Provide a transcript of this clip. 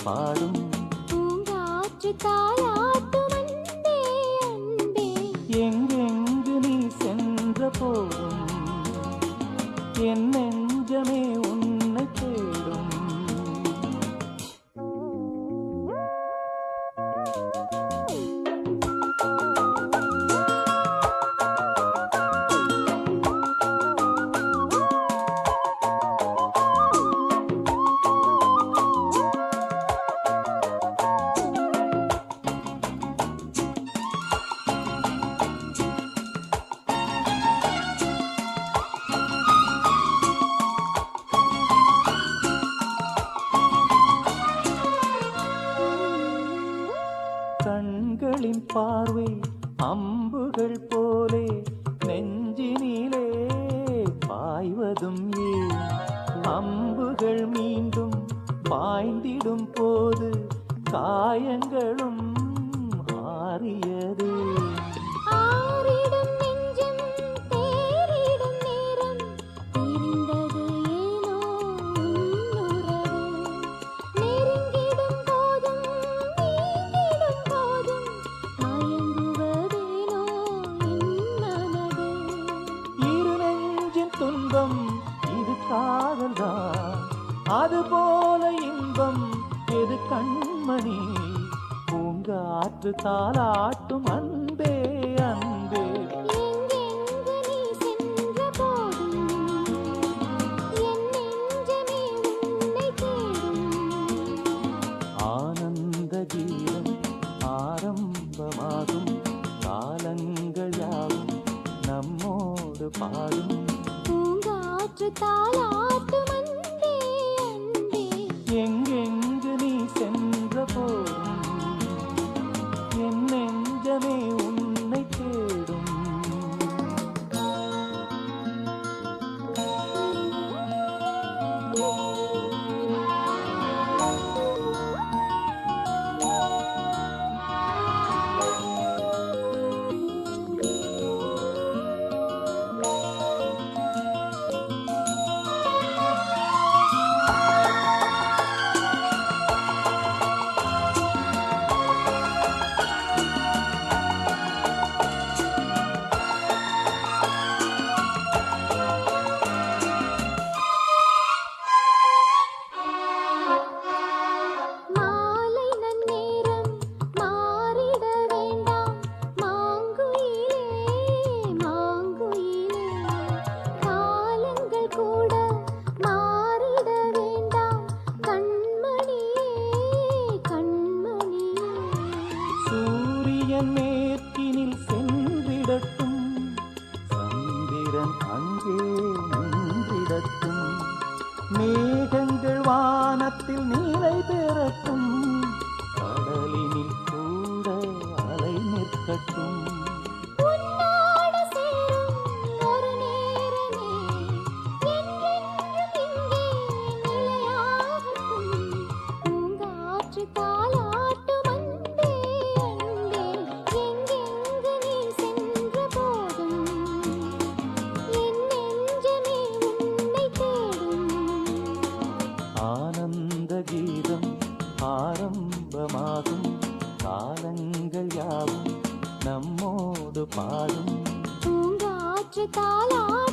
பாடும் பூங்காற்று தாலாட்டும் அன்பே அன்பே. எங்கெங்கு நீ சென்ற போதும் என் நெஞ்சமே உன்னை தேடும். கண்களின் பார்வை அம்புகள் போலே நெஞ்சினிலே பாய்வதும் ஏன்? அம்புகள் மீண்டும் பாய்ந்திடும் போது காயங்களும் ஆறியது. ஆறிடும் நெஞ்சம் தேறிடும் நேரம் தெரிந்தது ஏனோ உன்னுறவு. நெருங்கிடும் போதும் நீங்கிடும் போதும் மயங்குவதேனோ என் மனது. இரு நெஞ்சின் துன்பம் இது காதல்தான், அதுபோல இன்பம் எது கண்மணி? பூங்காற்று தாலாட்டும் அன்பே அன்பே. எங்கெங்கு நீ சென்ற போதும் என் நெஞ்சமே உன்னை தேடும். ஆனந்த கீதம் ஆரம்பமாகும், காலங்கள் யாவும் நம்மோடு பாடும். பூங்காற்று தாலாட்டும் அன்பே அன்பே. எங்கெங்கு நீ சென்ற போதும் என் நெஞ்சமே உன்னை தேடும். மாலை நன்னேரம் மாறிட வேண்டாம் மாங்குயிலே மாங்குயிலே. காலங்கள் கூட மாறிட வேண்டாம் கண்மணியே கண்மணியே. சூரியன் மேற்கினில் சென்றிடட்டும், சந்திரன் அங்கே நின்றிடட்டும். மேகங்கள் வானத்தில் நீலை பெறட்டும், கடலினில் கூட அலை நிற்கட்டும். உன்னோடு சேரும் ஒரு நேரமே என்றென்றும் இங்கே நிலையாகட்டும். பூங்காற்று தாலாட்டும் அன்பே அன்பே. எங்கெங்கு நீ சென்ற போதும் என் நெஞ்சமே உன்னை தேடும். ஆனந்த கீதம் ஆரம்பமாகும், காலங்கள் யாவும் நம்மோடு பாடும். பூங்காற்று தாலாட்டும்